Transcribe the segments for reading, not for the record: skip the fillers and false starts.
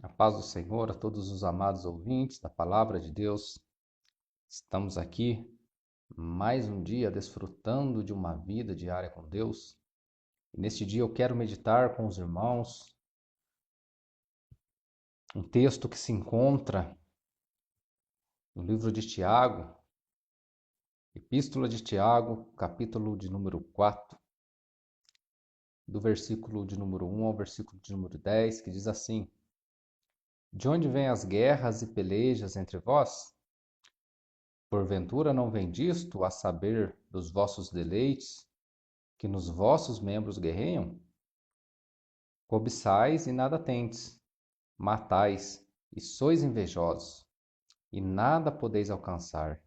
A paz do Senhor a todos os amados ouvintes da Palavra de Deus. Estamos aqui mais um dia desfrutando de uma vida diária com Deus. E neste dia eu quero meditar com os irmãos um texto que se encontra no livro de Tiago, Epístola de Tiago, capítulo de número 4, do versículo de número 1 ao versículo de número 10, que diz assim: De onde vêm as guerras e pelejas entre vós? Porventura não vem disto, a saber, dos vossos deleites, que nos vossos membros guerreiam? Cobiçais e nada tendes, matais e sois invejosos, e nada podeis alcançar.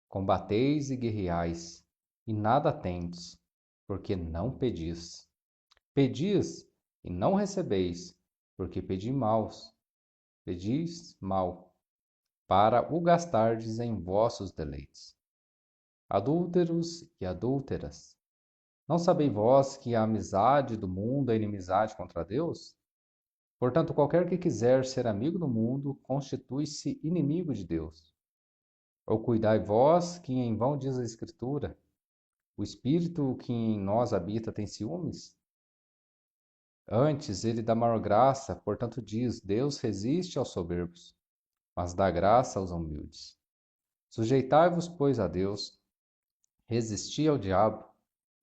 Combateis e guerreais, e nada tendes, porque não pedis. Pedis e não recebeis, porque pedis mal, para o gastardes em vossos deleites. Adúlteros e adúlteras, não sabeis vós que a amizade do mundo é inimizade contra Deus? Portanto, qualquer que quiser ser amigo do mundo, constitui-se inimigo de Deus. Ou cuidai vós, que em vão diz a Escritura, o Espírito que em nós habita tem ciúmes? Antes, ele dá maior graça, portanto diz, Deus resiste aos soberbos, mas dá graça aos humildes. Sujeitai-vos, pois, a Deus, resisti ao diabo,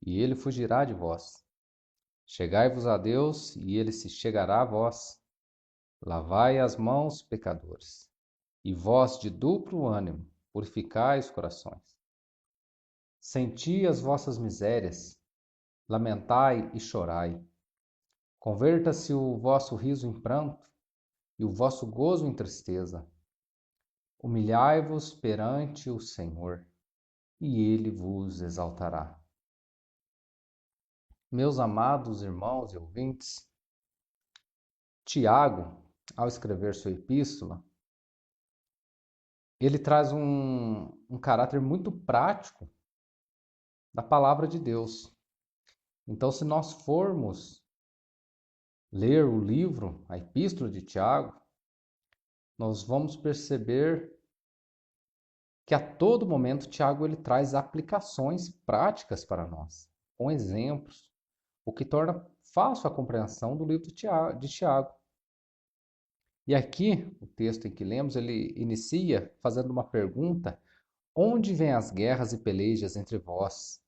e ele fugirá de vós. Chegai-vos a Deus, e ele se chegará a vós. Lavai as mãos, pecadores, e vós de duplo ânimo, purificai os corações. Senti as vossas misérias, lamentai e chorai. Converta-se o vosso riso em pranto, e o vosso gozo em tristeza. Humilhai-vos perante o Senhor, e ele vos exaltará. Meus amados irmãos e ouvintes, Tiago, ao escrever sua epístola, ele traz um caráter muito prático da palavra de Deus. Então, se nós formos ler o livro, a epístola de Tiago, nós vamos perceber que a todo momento Tiago ele traz aplicações práticas para nós, com exemplos, o que torna fácil a compreensão do livro de Tiago. E aqui, o texto em que lemos, ele inicia fazendo uma pergunta: onde vêm as guerras e pelejas entre vós?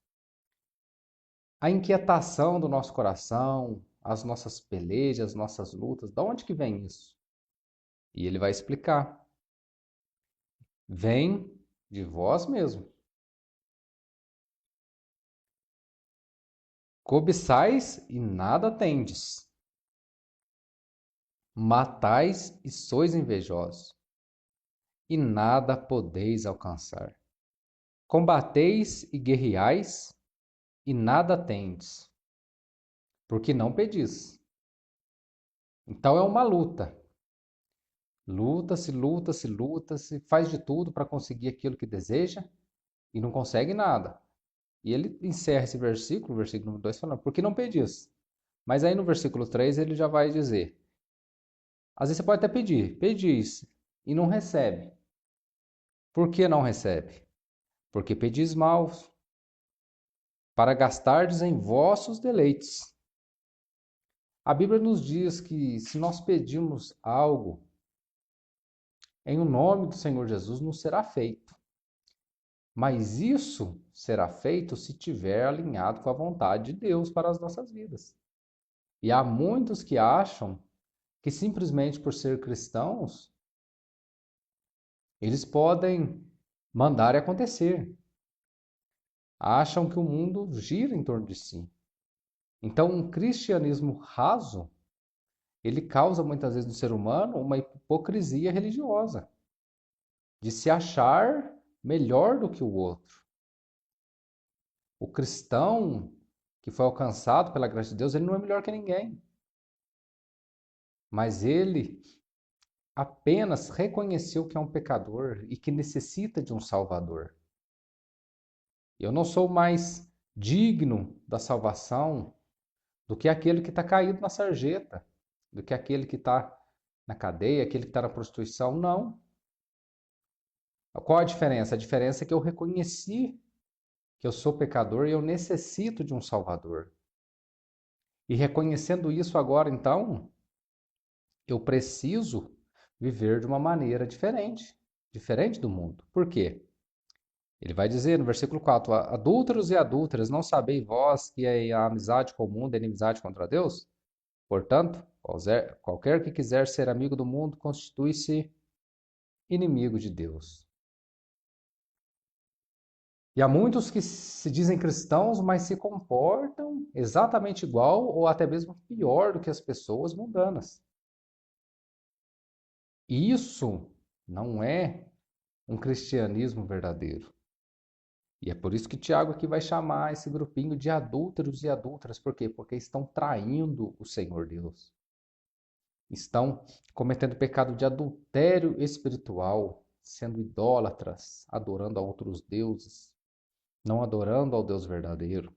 A inquietação do nosso coração, as nossas pelejas, as nossas lutas, de onde que vem isso? E ele vai explicar. Vem de vós mesmo. Cobiçais e nada tendes. Matais e sois invejosos, e nada podeis alcançar. Combateis e guerreais, e nada tendes, porque não pedis. Então é uma luta. Luta-se, luta-se, luta-se, faz de tudo para conseguir aquilo que deseja e não consegue nada. E ele encerra esse versículo, versículo número 2, falando, porque não pedis. Mas aí no versículo 3 ele já vai dizer, às vezes você pode até pedir, pedis, e não recebe. Por que não recebe? Porque pedis mal, para gastardes em vossos deleites. A Bíblia nos diz que se nós pedirmos algo em o nome do Senhor Jesus, não será feito. Mas isso será feito se tiver alinhado com a vontade de Deus para as nossas vidas. E há muitos que acham que simplesmente por ser cristãos, eles podem mandar acontecer. Acham que o mundo gira em torno de si. Então, um cristianismo raso, ele causa muitas vezes no ser humano uma hipocrisia religiosa, de se achar melhor do que o outro. O cristão que foi alcançado pela graça de Deus, ele não é melhor que ninguém. Mas ele apenas reconheceu que é um pecador e que necessita de um Salvador. Eu não sou mais digno da salvação do que aquele que está caído na sarjeta, do que aquele que está na cadeia, aquele que está na prostituição, não. Qual a diferença? A diferença é que eu reconheci que eu sou pecador e eu necessito de um Salvador. E reconhecendo isso agora, então, eu preciso viver de uma maneira diferente, diferente do mundo. Por quê? Ele vai dizer no versículo 4: Adúlteros e adúlteras, não sabeis vós que a amizade com o mundo é inimizade contra Deus? Portanto, qualquer que quiser ser amigo do mundo constitui-se inimigo de Deus. E há muitos que se dizem cristãos, mas se comportam exatamente igual ou até mesmo pior do que as pessoas mundanas. E isso não é um cristianismo verdadeiro. E é por isso que Tiago aqui vai chamar esse grupinho de adúlteros e adúlteras. Por quê? Porque estão traindo o Senhor Deus. Estão cometendo pecado de adultério espiritual, sendo idólatras, adorando a outros deuses, não adorando ao Deus verdadeiro.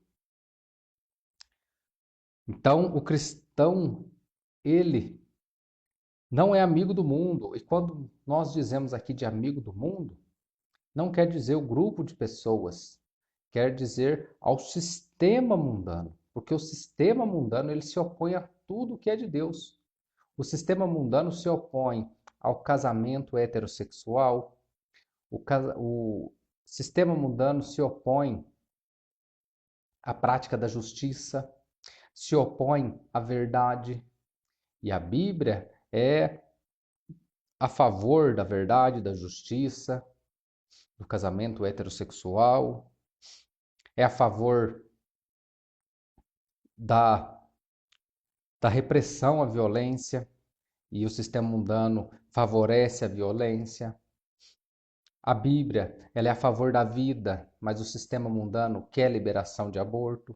Então, o cristão, ele não é amigo do mundo. E quando nós dizemos aqui de amigo do mundo, não quer dizer o grupo de pessoas, quer dizer ao sistema mundano, porque o sistema mundano ele se opõe a tudo que é de Deus. O sistema mundano se opõe ao casamento heterossexual, o sistema mundano se opõe à prática da justiça, se opõe à verdade, e a Bíblia é a favor da verdade, da justiça, do casamento heterossexual, é a favor da, da repressão à violência, e o sistema mundano favorece a violência. A Bíblia, ela é a favor da vida, mas o sistema mundano quer liberação de aborto.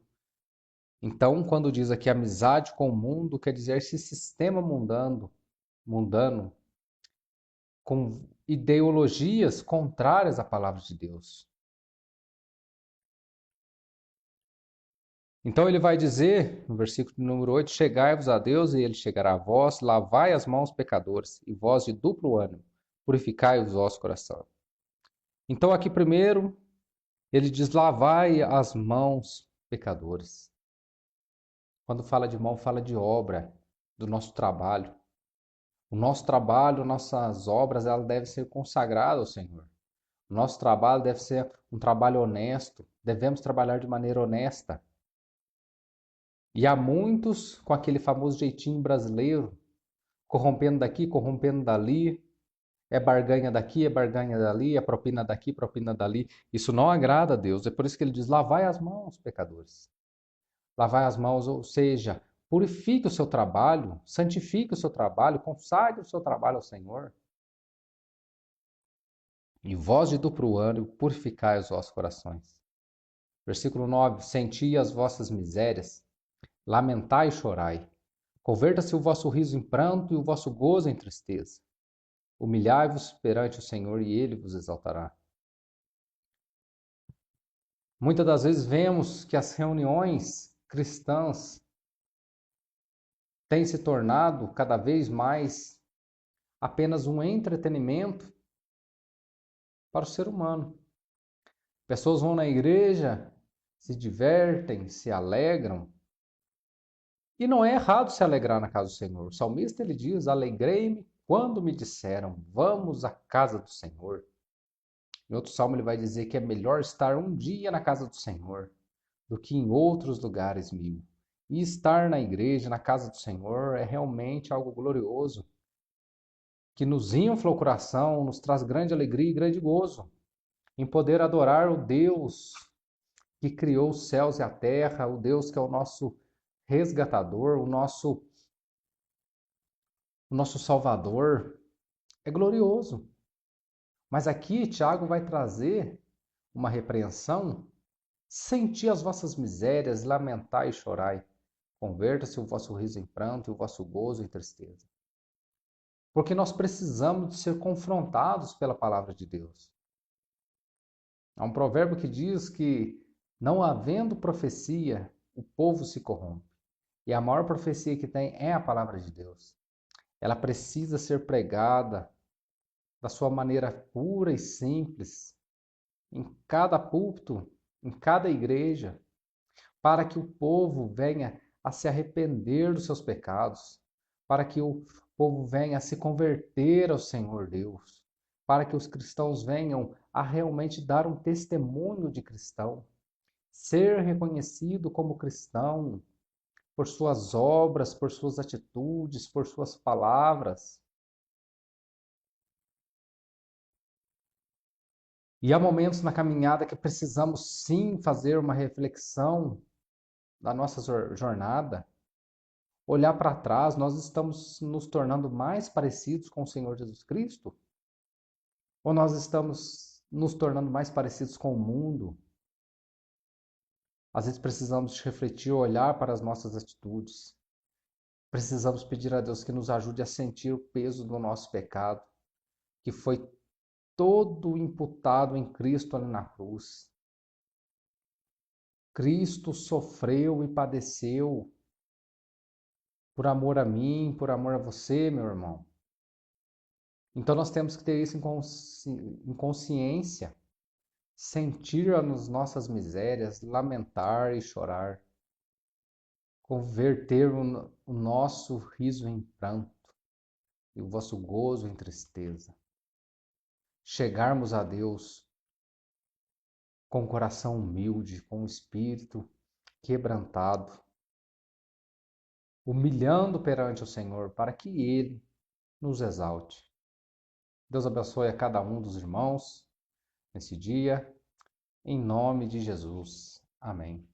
Então, quando diz aqui amizade com o mundo, quer dizer esse sistema mundano com ideologias contrárias à palavra de Deus. Então ele vai dizer, no versículo número 8, chegai-vos a Deus e ele chegará a vós, lavai as mãos pecadores, e vós de duplo ânimo, purificai o vosso coração. Então aqui primeiro, ele diz, lavai as mãos pecadores. Quando fala de mão, fala de obra, do nosso trabalho. O nosso trabalho, nossas obras, elas devem ser consagradas ao Senhor. O nosso trabalho deve ser um trabalho honesto, devemos trabalhar de maneira honesta. E há muitos com aquele famoso jeitinho brasileiro, corrompendo daqui, corrompendo dali, é barganha daqui, é barganha dali, é propina daqui, propina dali. Isso não agrada a Deus. É por isso que ele diz: lavai as mãos, pecadores. Lavai as mãos, ou seja, purifique o seu trabalho, santifique o seu trabalho, consagre o seu trabalho ao Senhor. E vós de duplo ânimo, purificai os vossos corações. Versículo 9: Senti as vossas misérias, lamentai e chorai. Converta-se o vosso riso em pranto e o vosso gozo em tristeza. Humilhai-vos perante o Senhor e ele vos exaltará. Muitas das vezes vemos que as reuniões cristãs têm se tornado cada vez mais apenas um entretenimento para o ser humano. Pessoas vão na igreja, se divertem, se alegram. E não é errado se alegrar na casa do Senhor. O salmista ele diz: alegrei-me quando me disseram, vamos à casa do Senhor. Em outro salmo ele vai dizer que é melhor estar um dia na casa do Senhor do que em outros lugares mil. E estar na igreja, na casa do Senhor, é realmente algo glorioso, que nos infla o coração, nos traz grande alegria e grande gozo em poder adorar o Deus que criou os céus e a terra, o Deus que é o nosso resgatador, o nosso Salvador. É glorioso. Mas aqui Tiago vai trazer uma repreensão. Senti as vossas misérias, lamentai e chorai. Converta-se o vosso riso em pranto e o vosso gozo em tristeza. Porque nós precisamos de ser confrontados pela palavra de Deus. Há um provérbio que diz que, não havendo profecia, o povo se corrompe. E a maior profecia que tem é a palavra de Deus. ela precisa ser pregada da sua maneira pura e simples, em cada púlpito, em cada igreja, para que o povo venha a se arrepender dos seus pecados, para que o povo venha a se converter ao Senhor Deus, para que os cristãos venham a realmente dar um testemunho de cristão, ser reconhecido como cristão por suas obras, por suas atitudes, por suas palavras. E há momentos na caminhada que precisamos sim fazer uma reflexão da nossa jornada, olhar para trás. Nós estamos nos tornando mais parecidos com o Senhor Jesus Cristo? Ou nós estamos nos tornando mais parecidos com o mundo? Às vezes precisamos refletir, olhar para as nossas atitudes. Precisamos pedir a Deus que nos ajude a sentir o peso do nosso pecado, que foi todo imputado em Cristo ali na cruz. Cristo sofreu e padeceu por amor a mim, por amor a você, meu irmão. Então nós temos que ter isso em consciência, sentir as nossas misérias, lamentar e chorar, converter o nosso riso em pranto e o vosso gozo em tristeza. Chegarmos a Deus com o coração humilde, com o espírito quebrantado, humilhando perante o Senhor, para que Ele nos exalte. Deus abençoe a cada um dos irmãos nesse dia, em nome de Jesus. Amém.